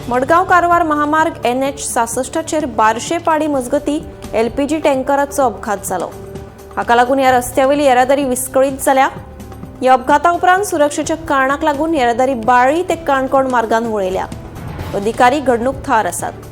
मडगाव कारवार महामार्ग NH-66 chair बारशेपाडी मजगती LPG टँकराचो अपघात जालो। हाका लागून ह्या रस्त्यावयली येरादारी विस्कळीत जाल्या। ह्या अपघाता उपरांत सुरक्षेच्या कारणाक लागून येरादारी बाळ्ळी ते काणकोण मार्गान वळयल्या। अधिकारी घडणूक थळार आसात।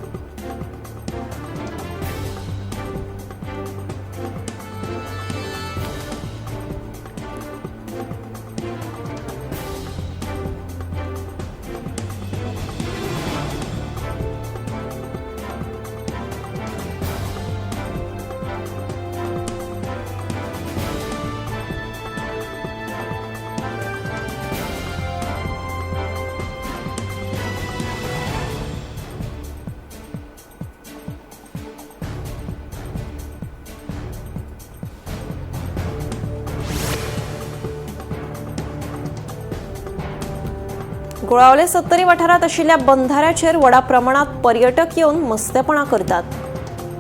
गुळावले 70 वाठारात आशिल्ल्या बंधाऱ्याचेर व्हडा प्रमाणात पर्यटक येवन मस्तेपणां करतात।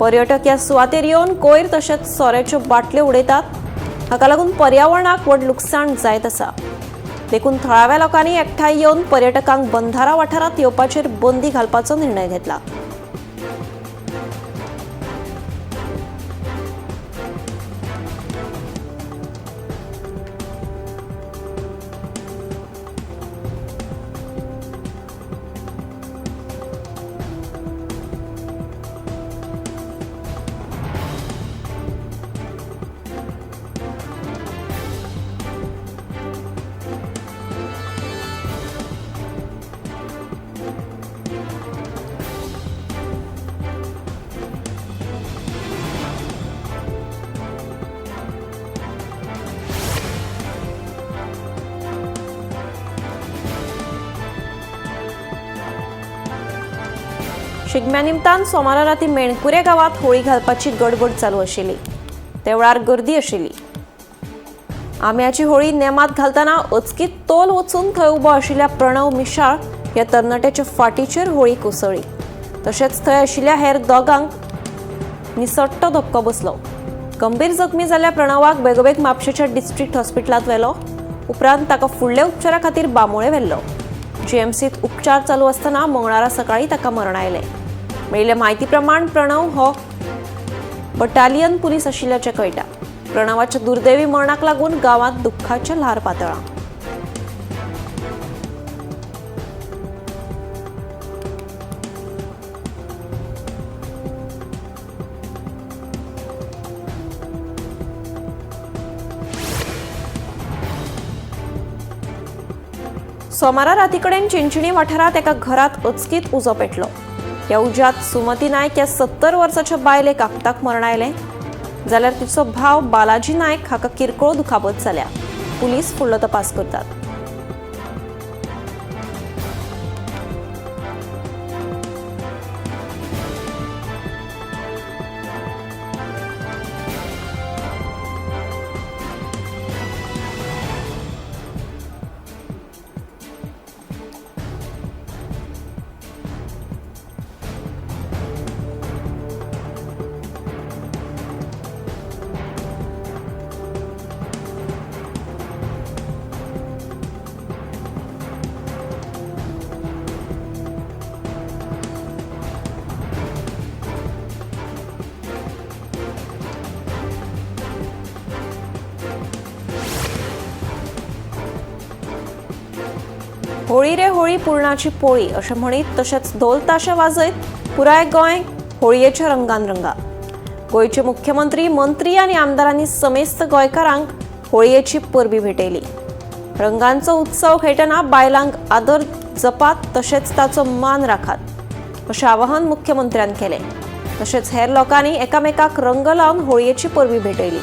पर्यटक ह्या सुवातेर येवन कोयर तशेंच सोऱ्याच्यो बाटल्यो उडयतात। हाका लागून पर्यावरणाक व्हड लुकसाण जायत आसा। देखून थळाव्या लोकांनी एकठांय येवन पर्यटकांक बंधारा वाठारात येवपाचेर बंदी घालपाचो निर्णय घेतला। शिगम्या निमतान सोमारा राती मेणकुरे गावात होळी घालपाची गडबड चालू आशिल्ली। ते वेळार गर्दी आशिल्ली। आम्याची होळी नेमात घालतना अचकीत तोल वचून थंय उबो आशिल्ल्या प्रणव मिशाळ ह्या तरणाट्याच्या फाटीचेर होळी कोसळ्ळी। तशेंच थंय आशिल्ल्या हेर दोगांक निसट्टो धक्को बसलो। गंभीर जखमी जाल्ल्या प्रणवाक बेगोबेग म्हापशेच्या डिस्ट्रिक्ट हॉस्पिटलांत व्हेलो। उपरांत ताका फुडल्या उपचारा खातीर बांबोळे व्हेल्लो। GMCत उपचार चालू आसतना मंगळारा सकाळी ताका मरण आयलें। मेळिल्ल्या म्हायती प्रमाण प्रणव हो बटालियन पुलीस आशिल्ल्याचें कळटा। प्रणवाच्या दुर्दैवी मरणाक लागून गांवांत दुख्खाचें ल्हार पातळ्ळां। सोमारा रातीकडेन चिंचणी वाठारात एका घरात अचकीत उजो पेटलो। ह्या उज्यात सुमती नायक ह्या 70 वर्साच्या बायलेक आपटाक मरण आयलें, जाल्यार तिचो भाव बालाजी नायक हाका किरकोळ दुखापत जाल्या। पुलीस फुडलो तपास करतात। होळी रे होळी पुरणाची पोळी अशें म्हणीत तशेंच ढोल ताशे वाजयत पुराय गोंय होळयेच्या रंगान रंगा। गोंयचे मुख्यमंत्री, मंत्री आनी आमदारांनी समेस्त गोंयकारांक होळयेची परबी भेटयली। रंगांचो उत्सव खेळटना बायलांक आदर जपात तशेंच ताचो मान राखात अशें आवाहन मुख्यमंत्र्यान केलें। तशेंच हेर लोकांनी एकामेकाक रंग लावन होळयेची परबी भेटयली।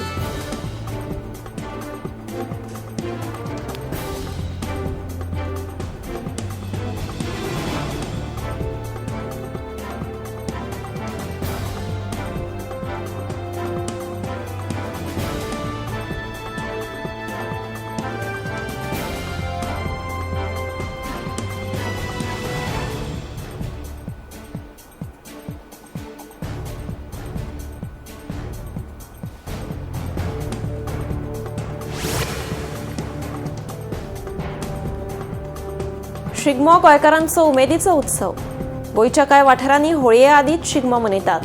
शिगमो गोंयकारांचो उमेदीचो उत्सव। गोंयच्या कांय वाठारांनी होळये आदींच शिगमो मनयतात,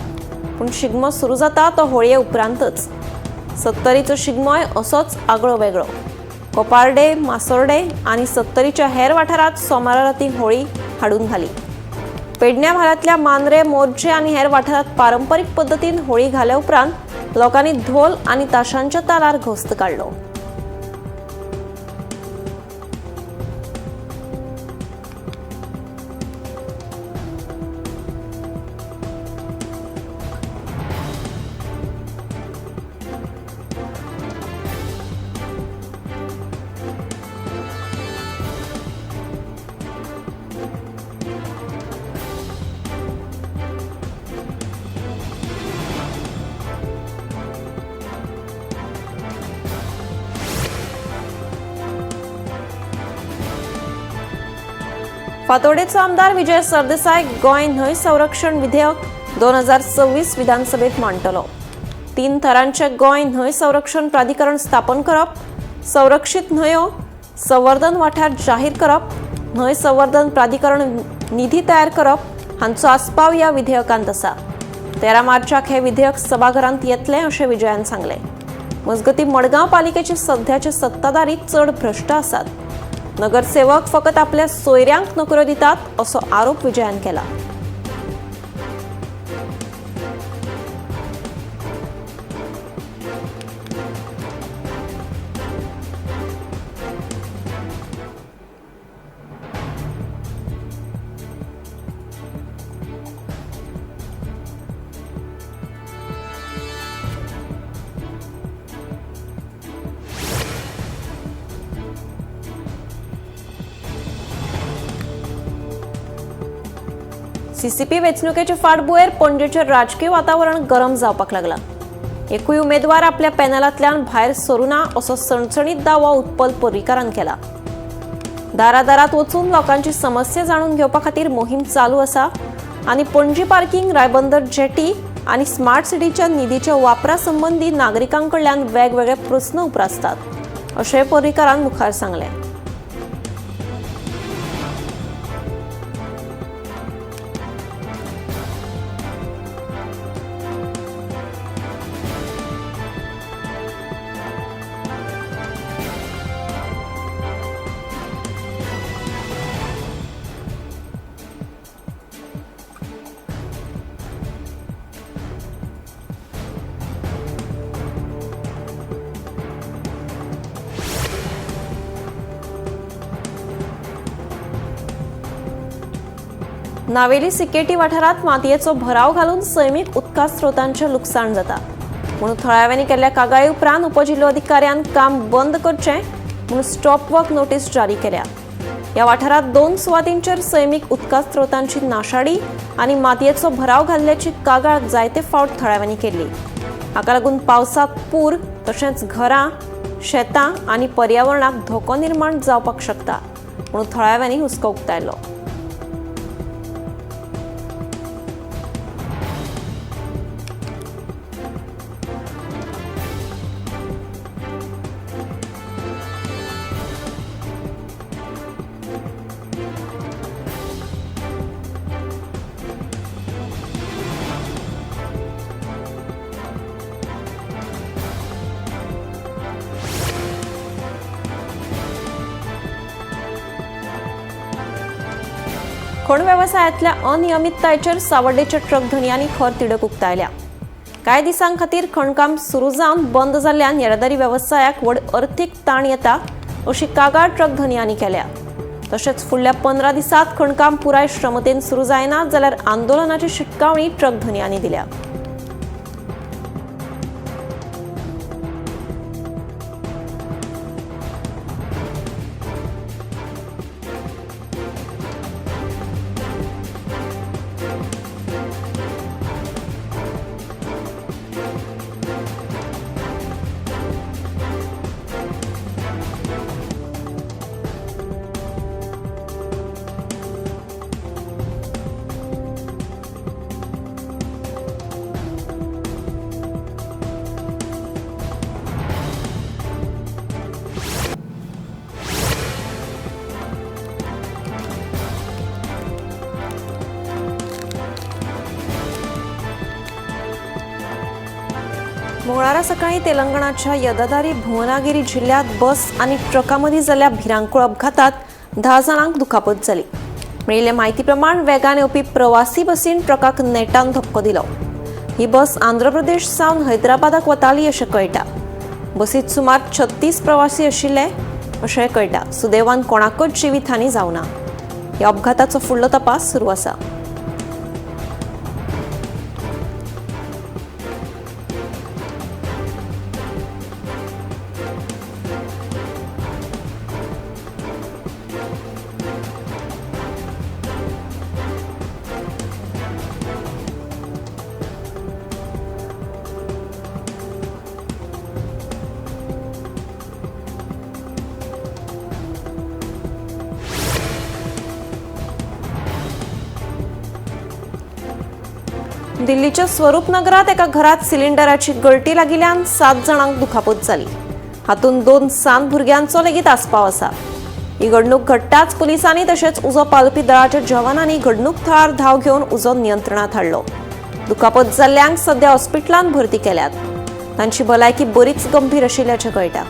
पूण शिगमो सुरू जाता तो होळये उपरांतच. सत्तरीचो शिगमोय असोच आगळो वेगळो. कोपारडे, मासोर्डे आनी सत्तरीच्या हेर वाठारांत सोमारा रातीं होळी हाडून घाली. पेडण्यां म्हालांतल्या मांद्रे, मोर्जे आनी हेर वाठारांत पारंपारीक पद्दतीन होळी घाले उपरांत लोकांनी धोल आनी ताशांच्या तालार घोस्त काडलो. फातोडेचो आमदार विजय सरदेसाय गोंय न्हंय संरक्षण विधेयक 2026 विधानसभेत मांडटलो. 3 थरांचे गोंय न्हंय संरक्षण प्राधिकरण स्थापन करप, संरक्षीत न्हंयो संवर्धन वाठार जाहीर करप, न्हंय संवर्धन प्राधिकरण निधी तयार करप हांचो आस्पाव ह्या विधेयकांत आसा. 13 मार्चाक हे विधेयक सभाघरांत येतलें अशें विजयान सांगलें. मजगतीं मडगांव पालिकेचे सध्याचे सत्ताधारी चड भ्रश्ट आसात. नगरसेवक फकत आपल्या सोयऱ्यांक नोकऱ्यो दितात असो आरोप विजयान केला. सीसीपी वेंचणुकेचे फाटभुंयेर पणजेचें राजकीय वातावरण गरम जावपाक लागला. एकूय उमेदवार आपल्या पॅनलांतल्यान भायर सरूं ना असो सणसणीत दावो उत्पल पर्रीकारान केला. दारादारात वचून लोकांची समस्या जाणून घेवपा खातीर मोहीम चालू आसा आनी पणजी पार्किंग, रायबंदर जेटी आनी स्मार्ट सिटीच्या निधीच्या वापरा संबंधी नागरिकांकडल्यान वेगवेगळे प्रस्न उप्रासतात अशें पर्रीकारान मुखार सांगलें. नावेली सिकेटी वाठारात मातयेचो भराव घालून सैमीक उदका स्रोतांचे लुकसाण जाता म्हणून थळाव्यांनी केल्ल्या कागाळी उपरांत उपजिल्लो अधिकाऱ्यान काम बंद करचें म्हणून स्टॉप वर्क नोटीस जारी केल्या. ह्या वाठारात 2 सुवातींचेर सैमीक उदका स्रोतांची नाशाडी आनी मातयेचो भराव घाल्ल्याची कागाळ जायते फावट थळाव्यांनी केल्ली. हाका लागून पावसात पूर तशेंच घरां, शेतां आनी पर्यावरणाक धोको निर्माण जावपाक शकता म्हणून थळाव्यांनी हुस्को उक्तायलो. खण वेवसायांतल्या अनियमिततायेचेर सावर्डेच्या ट्रक धनियांनी खर तिडक उक्तायल्या. कांय दिसां खातीर खणकाम सुरू जावन बंद जाल्ल्यान येरादारी वेवसायाक व्हड अर्थीक ताण येता अशी कागाळ ट्रक धनियांनी केल्या. तशेंच फुडल्या 15 दिसांत खणकाम पुराय श्रमतेन सुरू जायना जाल्यार आंदोलनाची शिटकावणी ट्रक धनियांनी दिल्या. मंगळारा सकाळी तेलंगणाच्या यदादारी भुवनागिरी जिल्ह्यात बस आणि ट्रकामध्ये झालेल्या भिरांकूळ अपघातात 10 जणांक दुखापत झाली. मेळिल्ले म्हायती प्रमाण वेगान येवपी प्रवासी बसीन ट्रकाक नेटान धक्को दिलो. ही बस आंध्र प्रदेश सावन हैदराबादाक वताली अशें कळटा. बसीत सुमार 36 प्रवासी आशिल्ले अशें कळटा. सुदैवान कोणाकच जिवीतहानी जावना. ह्या अपघाताचो फुडलो तपास सुरू आसा. दिल्लीच्या स्वरूप नगरात एका घरात सिलिंडराची गळती लागिल्ल्यान 7 जणांक दुखापत जाली. हातून 2 सान भुरग्यांचो लेगीत आस्पाव आसा. ही घडणूक घडटाच पुलिसांनी तशेंच उजो पालपी दळाच्या जवानांनी घडणूक थळार धाव घेवन उजो नियंत्रणात हाडलो. दुखापत जाल्ल्यांक सध्या हॉस्पिटलांत भरती केल्यात. तांची भलायकी बरीच गंभीर आशिल्ल्याचें कळटा.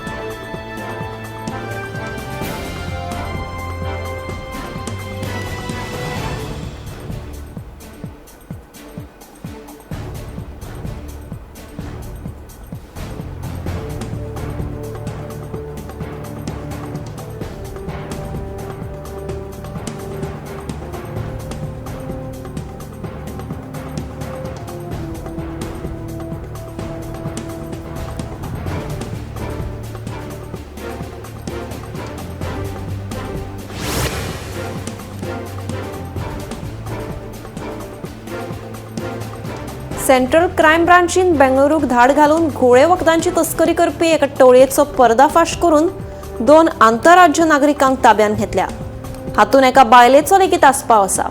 सेंट्रल क्रायम ब्रांचीन बेंगळुरूक धाड घालून घोळे वखदांची तस्करी करपी एका टोळयेचो पर्दाफाश करून 2 आंतरराज्य नागरिकांक ताब्यात घेतल्या. हातून एका बायलेचो लेगीत आस्पाव आसा.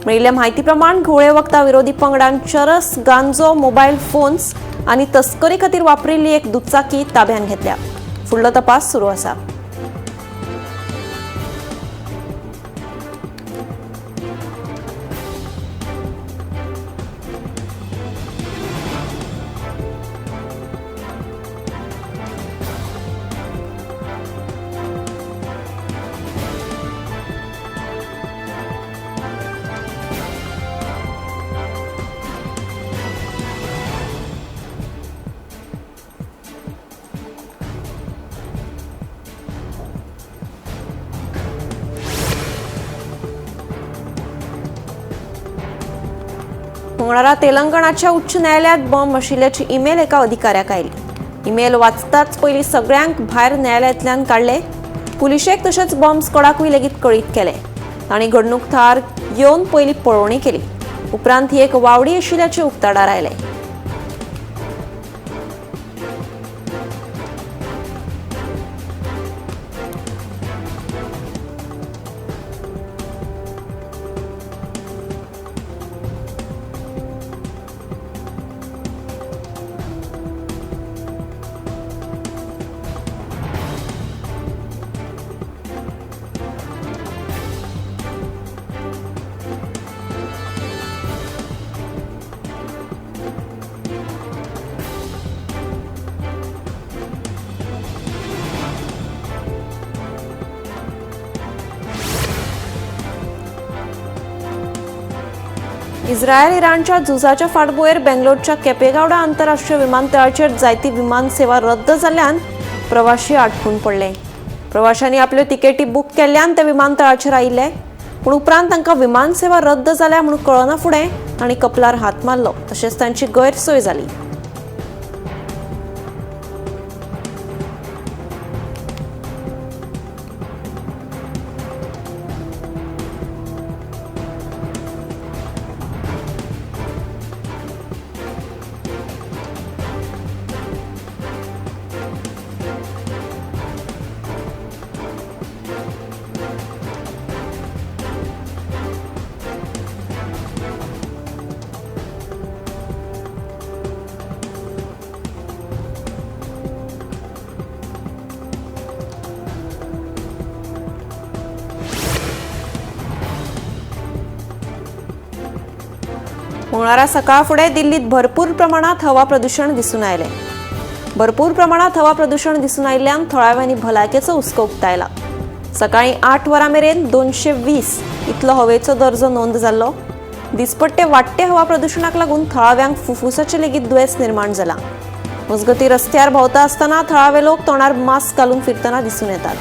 मेळिल्ल्या म्हायती प्रमाण घोळे वखदा विरोधी पंगडान चरस, गांजो, मोबायल फोन्स आनी तस्करी खातीर वापरिल्ली एक दुचाकी ताब्यात घेतल्या. फुडलो तपास सुरू आसा. मंगळारा तेलंगणाच्या उच्च न्यायालयात बॉम्ब आशिल्ल्याची ईमेल एका अधिकाऱ्याक आयली. ईमेल वाचताच पयलीं सगळ्यांक भायर न्यायालयातल्यान काडले. पुलिशेक तशेंच बॉम्ब स्क्वॉडाकूय लेगीत कळीत केले. तांणी घडणूक थळार येवन पयलीं पळोवणी केली. उपरांत ही एक वावडी आशिल्ल्याचे उक्ताडार आयले. इस्रायल इराणच्या झुजाच्या फाटभुंयेर बेंगलोरच्या केपेगौडा आंतरराष्ट्रीय विमानतळाचेर जायती विमान सेवा रद्द जाल्ल्यान प्रवाशी आडकून पडले. प्रवाशांनी आपल्यो तिकेटी बूक केल्ल्यान ते विमानतळाचेर आयिल्ले. पूण उपरांत तांकां विमान सेवा रद्द जाल्या म्हूण कळना फुडें तांणी कपलार हात मारलो. तशेंच तांची गैरसोय जाली. मंगळारा सकाळफुडें दिल्लीत भरपूर प्रमाणात हवा प्रदूषण दिसून आयलें. भरपूर प्रमाणात हवा प्रदूषण दिसून आयिल्ल्यान थळाव्यांनी भलायकेचो हुस्को उक्तायला. सकाळीं 8 वरां मेरेन 220 इतलो हवेचो दर्जो नोंद जाल्लो. दिसपट्टे वाडटे हवा प्रदूषणाक लागून थळाव्यांक फुफ्फुसाचें लेगीत दुयेंस निर्माण जालां. मजगतीं रस्त्यार भोंवता आसतना थळावे लोक तोंडार मास्क घालून फिरतना दिसून येतात.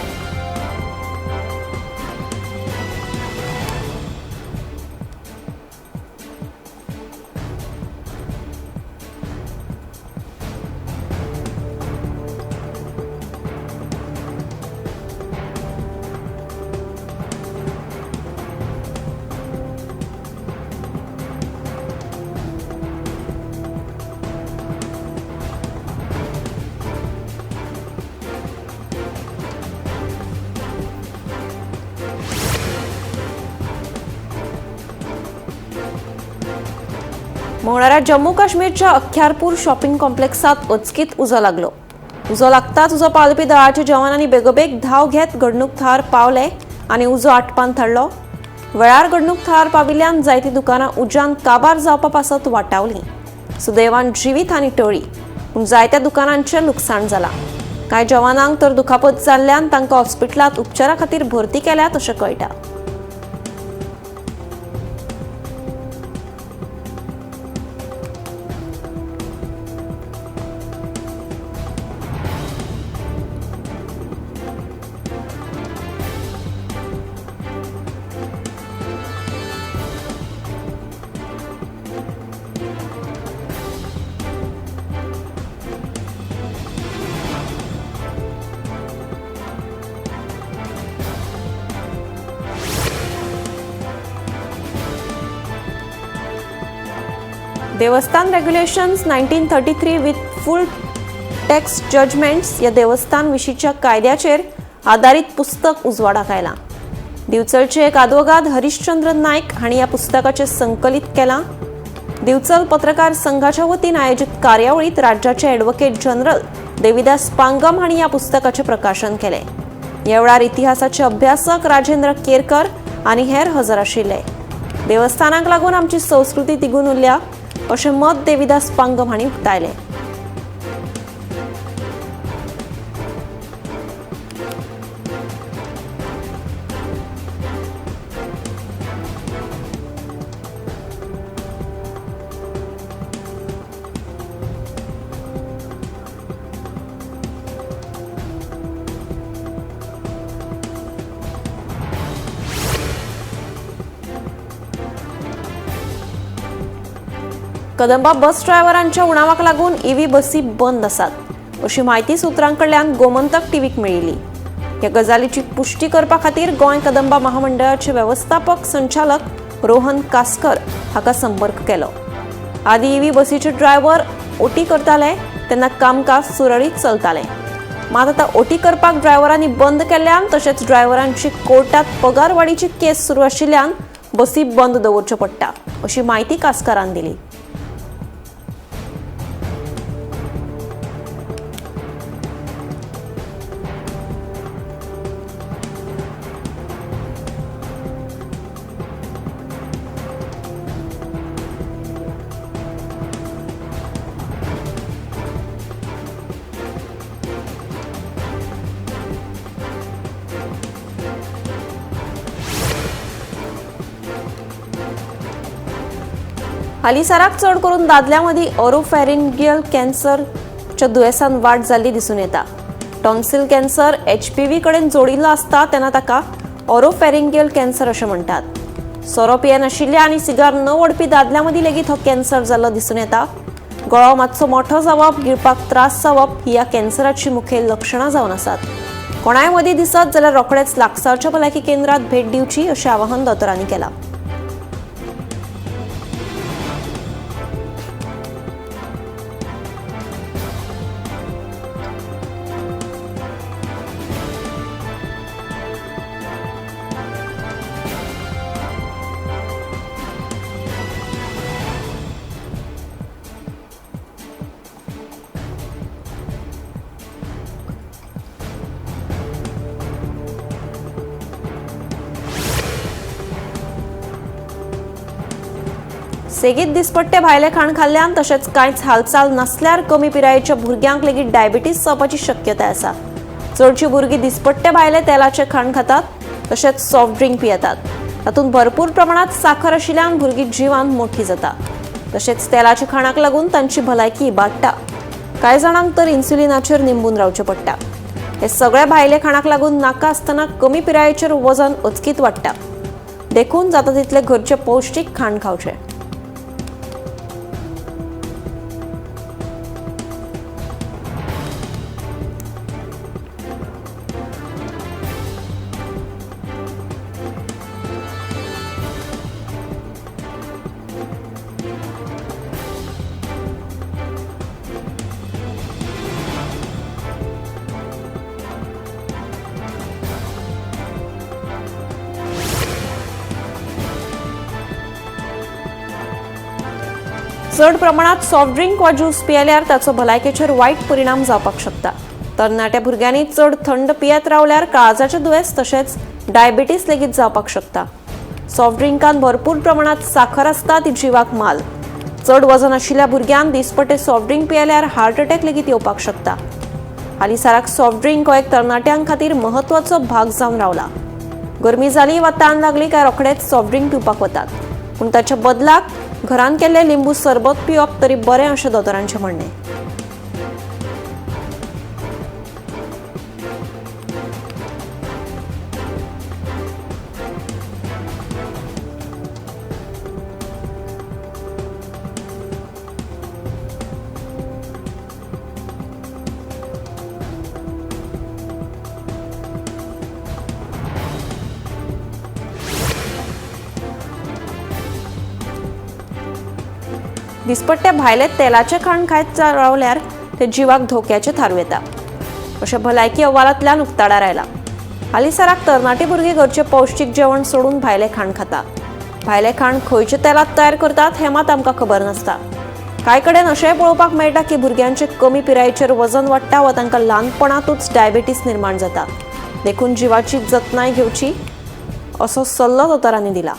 मंगळारा जम्मू काश्मीरच्या अख्यारपूर शॉपिंग कॉम्प्लेक्सात अचकीत उजो लागलो. उजो लागताच उजो पावलपी दळाच्या जवानांनी बेगोबेग धाव घेत घडणूक थळार पावले आनी उजो आटोपान धाडलो. वेळार घडणूक थळार पाविल्ल्यान जायतीं दुकानां उज्यान काबार जावपा पासत वाटावलीं. सुदैवान जिवीत हानी टळ्ळी, पूण जायत्या दुकानांचें लुकसाण जालां. कांय जवानांक तर दुखापत जाल्ल्यान तांकां हॉस्पिटलांत उपचारा खातीर भरती केल्यात अशें कळटा. देवस्थान regulations 1933 with full text judgments ह्या देवस्थान विशींच्या कायद्याचेर आदारीत पुस्तक उजवाडाक आयलां. दिवचलचे एक आदवोगाद हरिश्चंद्र नायक हांणी ह्या पुस्तकाचें संकलित केलां. दिवचल पत्रकार संघाच्या वतीन आयोजीत कार्यावळीत राज्याचे ॲडव्होकेट जनरल देविदास पांगम हांणी ह्या पुस्तकाचें प्रकाशन केलें. ह्या वेळार इतिहासाचे अभ्यासक राजेंद्र केरकर आनी हेर हजर आशिल्ले. देवस्थानाक लागून आमची संस्कृती तिगून उरल्या अशें मत देविदास पांगम हांणी उक्तायलें. कदंबा बस ड्रायव्हरांच्या उणावाक लागून ईव्ही बसी बंद आसात अशी माहिती सुत्रांकडल्यान गोमंतक टीव्हीक मेळिल्ली. ह्या गजालीची पुष्टी करपा खातीर गोंय कदंबा महामंडळाचे वेवस्थापक संचालक रोहन कास्कर हाका संपर्क केलो. आदी ईव्ही बसीचे ड्रायव्हर ओटी करताले तेन्ना कामकाज सुरळीत चलतालें. मात आतां ओटी करपाक ड्रायव्हरांनी बंद केल्ल्यान तशेंच ड्रायव्हरांची कोर्टात पगार वाडीची केस सुरू आशिल्ल्यान बसी बंद दवरच्यो पडटा अशी माहिती कास्करान दिली. हालीसराक चड करून दादल्यां मदीं ओरोफॅरिंजियल कॅन्सरच्या दुयेंसान वाड जाल्ली दिसून येता. टॉन्सिल कॅन्सर HPV कडेन जोडिल्लो आसता तेन्ना ताका ओरोफॅरिंजियल कॅन्सर अशें म्हणटात. सोरो पियेनाशिल्ल्या आनी सिगार न ओडपी दादल्यां मदीं लेगीत हो कॅन्सर जाल्लो दिसून येता. गळो मातसो मोठो जावप, गिळपाक त्रास जावप ही ह्या कॅन्सराची मुखेल लक्षणां जावन आसात. कोणाय मदीं दिसत जाल्यार रोखडेच लागसारच्या भलायकी केंद्रात भेट दिवची अशें आवाहन दोतोरांनी केलां. सेगीत दिसपट्टे भायले खाण खाल्ल्यान तशेंच कांयच हालचाल नसल्यार कमी पिरायेच्या भुरग्यांक लेगीत डायबिटीस जावपाची शक्यताय आसा। चडशीं भुरगीं दिसपट्टे भायले तेलाचे खाण खातात तशेंच सॉफ्ट ड्रिंक पियेतात। तातूंत भरपूर प्रमाणात साखर आशिल्ल्यान भुरगीं जिवान मोठी जाता। तशेंच तेलाच्या खाणाक लागून तांची भलायकी इबाडटा। कांय जाणांक तर इन्सुलिनाचेर निंबून रावचें पडटा। हे सगळे भायले खाणाक लागून नाका आसतना कमी पिरायेचेर वजन अचकीत वाडटा। देखून जाता तितले घरचे पौष्टीक खाण खावचें। चड प्रमाणात सॉफ्ट ड्रिंक वा ज्यूस पियेल्यार ताचो भलायकेचेर वायट परिणाम जावपाक शकता। तरणाट्या भुरग्यांनी चड थंड पियत रावल्यार काळजाचें दुयेंस तशेंच डायबिटीस लेगीत जावपाक शकता। सॉफ्ट ड्रिंकांत भरपूर प्रमाणात साखर आसता ती जिवाक माल। चड वजन आशिल्ल्या भुरग्यांक दिसपट्टे सॉफ्ट ड्रिंक पियेल्यार हार्ट अटॅक लेगीत येवपाक शकता। हालींसराक सॉफ्ट ड्रिंक हो एक तरणाट्यां खातीर म्हत्वाचो भाग जावन रावला। गरमी जाली वा ताण लागली काय रोखडेच सॉफ्ट ड्रिंक पिवपाक वतात, पूण ताच्या बदलाक घरान केल्ले लिंबू सरबत पिवप तरी बरें अशें दोतोरांचें म्हणणें। दिसपट्टे भायले तेलाचे खाण खायत रावल्यार ते जिवाक धोक्याचे थारू येता अशें भलायकी अहवालांतल्यान उक्ताडार आयला। हालींसराक तरणाटी भुरगीं घरचें पौष्टीक जेवण सोडून भायले खाण खाता। भायले खाण खंयच्या तेलांत तयार करतात हें मात आमकां खबर नासता। कांय कडेन अशेंय पळोवपाक मेळटा की भुरग्यांचें कमी पिरायेचेर वजन वाडटा वा तांकां ल्हानपणांतूच डायबिटीस निर्माण जाता। देखून जिवाची जतनाय घेवची असो सल्लो दोतोरांनी दिला।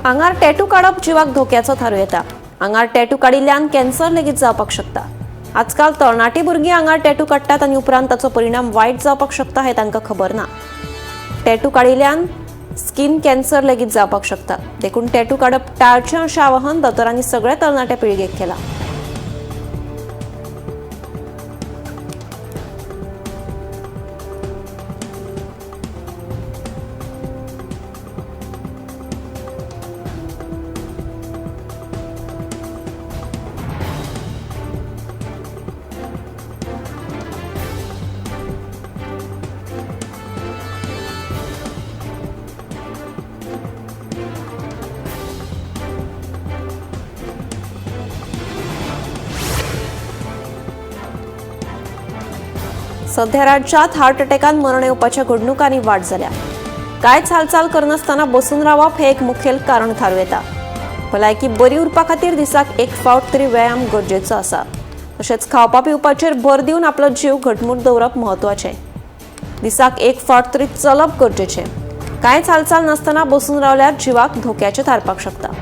आंगार टॅटू काडप जिवाक धोक्याचो थारू येता। आंगार टॅटू काडिल्ल्यान कॅन्सर लेगीत जावपाक शकता। आजकाल तरणाटी भुरगीं आंगार टॅटू काडटात आनी उपरांत ताचो परिणाम वायट जावपाक शकता हें तांकां खबर ना। टॅटू काडिल्ल्यान स्किन कॅन्सर लेगीत जावपाक शकता। देखून टॅटू काडप टाळचें अशें आवाहन दोतोरांनी सगळ्या तरणाट्या पिळगेक केलां। सध्या राज्यात हार्ट अटॅकान मरण येवपाच्या घडणुकांनी वाड जाल्या। कांयच हालचाल करनासतना बसून रावप हें एक मुखेल कारण थारू येता। भलायकी बरी उरपा खातीर दिसाक एक फावट तरी व्यायाम गरजेचो आसा। तशेंच खावपा पिवपाचेर भर दिवन आपलो जीव घटमूट दवरप म्हत्वाचें। दिसाक एक फावट तरी चलप गरजेचें। कांयच हालचाल नासतना बसून रावल्यार जिवाक धोक्याचें थारपाक शकता।